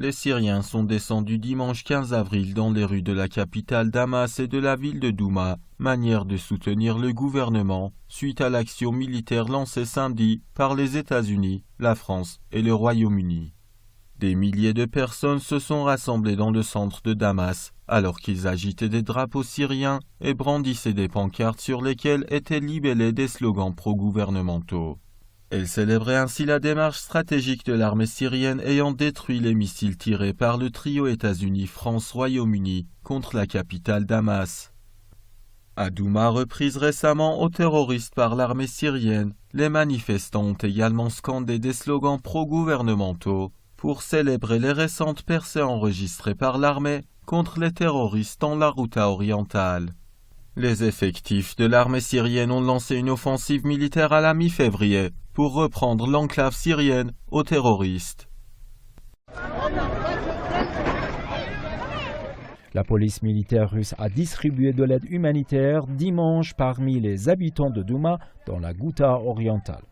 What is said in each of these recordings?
Les Syriens sont descendus dimanche 15 avril dans les rues de la capitale Damas et de la ville de Douma, manière de soutenir le gouvernement suite à l'action militaire lancée samedi par les États-Unis, la France et le Royaume-Uni. Des milliers de personnes se sont rassemblées dans le centre de Damas alors qu'ils agitaient des drapeaux syriens et brandissaient des pancartes sur lesquelles étaient libellés des slogans pro-gouvernementaux. Elle célébrait ainsi la démarche stratégique de l'armée syrienne ayant détruit les missiles tirés par le trio États-Unis-France-Royaume-Uni contre la capitale Damas. À Douma, reprise récemment aux terroristes par l'armée syrienne, les manifestants ont également scandé des slogans pro-gouvernementaux pour célébrer les récentes percées enregistrées par l'armée contre les terroristes dans la Ghouta orientale. Les effectifs de l'armée syrienne ont lancé une offensive militaire à la mi-février pour reprendre l'enclave syrienne aux terroristes. La police militaire russe a distribué de l'aide humanitaire dimanche parmi les habitants de Douma dans la Ghouta orientale.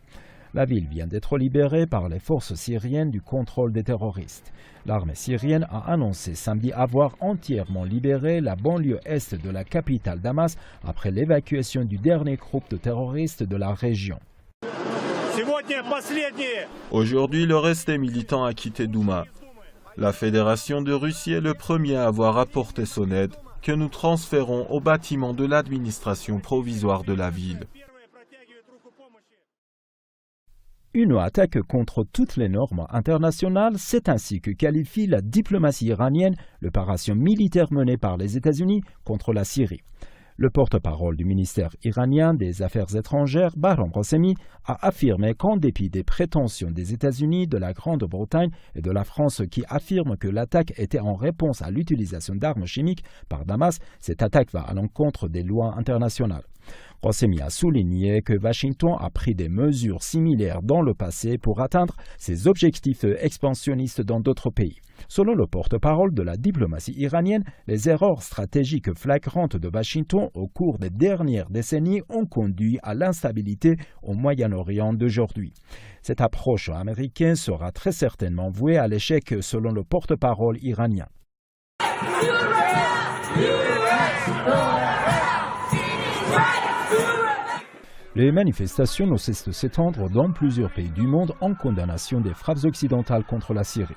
La ville vient d'être libérée par les forces syriennes du contrôle des terroristes. L'armée syrienne a annoncé samedi avoir entièrement libéré la banlieue est de la capitale Damas après l'évacuation du dernier groupe de terroristes de la région. Aujourd'hui, le reste des militants a quitté Douma. La Fédération de Russie est le premier à avoir apporté son aide, que nous transférons au bâtiment de l'administration provisoire de la ville. Une attaque contre toutes les normes internationales, c'est ainsi que qualifie la diplomatie iranienne l'opération militaire menée par les États-Unis contre la Syrie. Le porte-parole du ministère iranien des Affaires étrangères, Bahram Ghasemi, a affirmé qu'en dépit des prétentions des États-Unis, de la Grande-Bretagne et de la France qui affirment que l'attaque était en réponse à l'utilisation d'armes chimiques par Damas, cette attaque va à l'encontre des lois internationales. Ghasemi a souligné que Washington a pris des mesures similaires dans le passé pour atteindre ses objectifs expansionnistes dans d'autres pays. Selon le porte-parole de la diplomatie iranienne, les erreurs stratégiques flagrantes de Washington au cours des dernières décennies ont conduit à l'instabilité au Moyen-Orient d'aujourd'hui. Cette approche américaine sera très certainement vouée à l'échec selon le porte-parole iranien. Les manifestations ne cessent de s'étendre dans plusieurs pays du monde en condamnation des frappes occidentales contre la Syrie.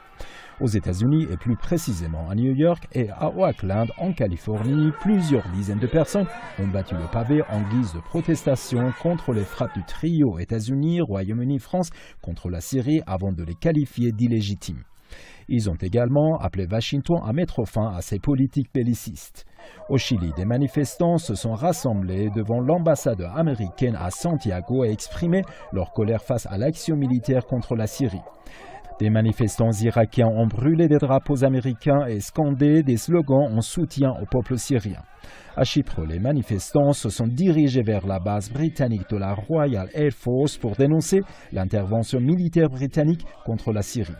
Aux États-Unis et plus précisément à New York et à Oakland en Californie, plusieurs dizaines de personnes ont battu le pavé en guise de protestation contre les frappes du trio États-Unis, Royaume-Uni, France contre la Syrie avant de les qualifier d'illégitimes. Ils ont également appelé Washington à mettre fin à ses politiques bellicistes. Au Chili, des manifestants se sont rassemblés devant l'ambassade américaine à Santiago et exprimé leur colère face à l'action militaire contre la Syrie. Des manifestants irakiens ont brûlé des drapeaux américains et scandé des slogans en soutien au peuple syrien. À Chypre, les manifestants se sont dirigés vers la base britannique de la Royal Air Force pour dénoncer l'intervention militaire britannique contre la Syrie.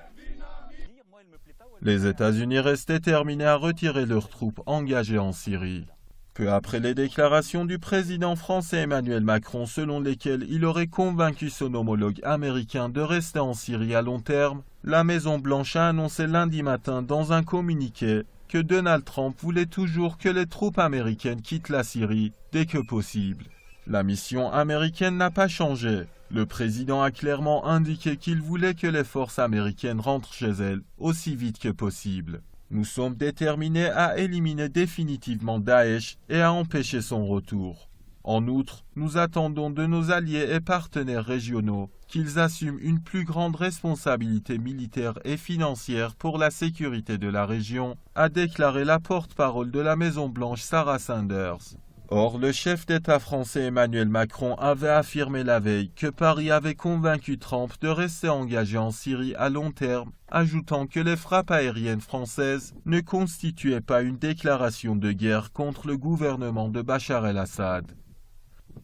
Les États-Unis restent déterminés à retirer leurs troupes engagées en Syrie. Peu après les déclarations du président français Emmanuel Macron selon lesquelles il aurait convaincu son homologue américain de rester en Syrie à long terme, la Maison-Blanche a annoncé lundi matin dans un communiqué que Donald Trump voulait toujours que les troupes américaines quittent la Syrie dès que possible. La mission américaine n'a pas changé. Le président a clairement indiqué qu'il voulait que les forces américaines rentrent chez elles aussi vite que possible. Nous sommes déterminés à éliminer définitivement Daesh et à empêcher son retour. En outre, nous attendons de nos alliés et partenaires régionaux qu'ils assument une plus grande responsabilité militaire et financière pour la sécurité de la région, a déclaré la porte-parole de la Maison-Blanche Sarah Sanders. Or, le chef d'État français Emmanuel Macron avait affirmé la veille que Paris avait convaincu Trump de rester engagé en Syrie à long terme, ajoutant que les frappes aériennes françaises ne constituaient pas une déclaration de guerre contre le gouvernement de Bachar el-Assad.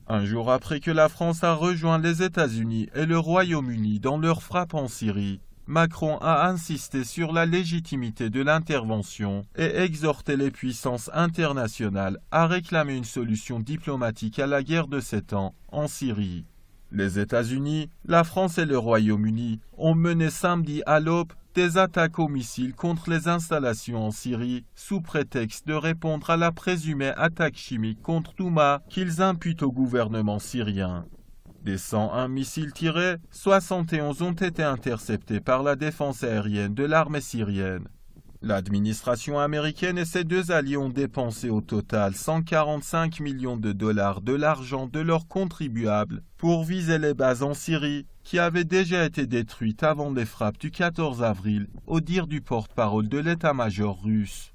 Un jour après que la France a rejoint les États-Unis et le Royaume-Uni dans leur frappe en Syrie, Macron a insisté sur la légitimité de l'intervention et exhorté les puissances internationales à réclamer une solution diplomatique à la guerre de 7 ans en Syrie. Les États-Unis, la France et le Royaume-Uni ont mené samedi à l'aube des attaques aux missiles contre les installations en Syrie, sous prétexte de répondre à la présumée attaque chimique contre Douma qu'ils imputent au gouvernement syrien. Des 101 missiles tirés, 71 ont été interceptés par la défense aérienne de l'armée syrienne. L'administration américaine et ses deux alliés ont dépensé au total 145 millions de dollars de l'argent de leurs contribuables pour viser les bases en Syrie qui avaient déjà été détruites avant les frappes du 14 avril, au dire du porte-parole de l'état-major russe.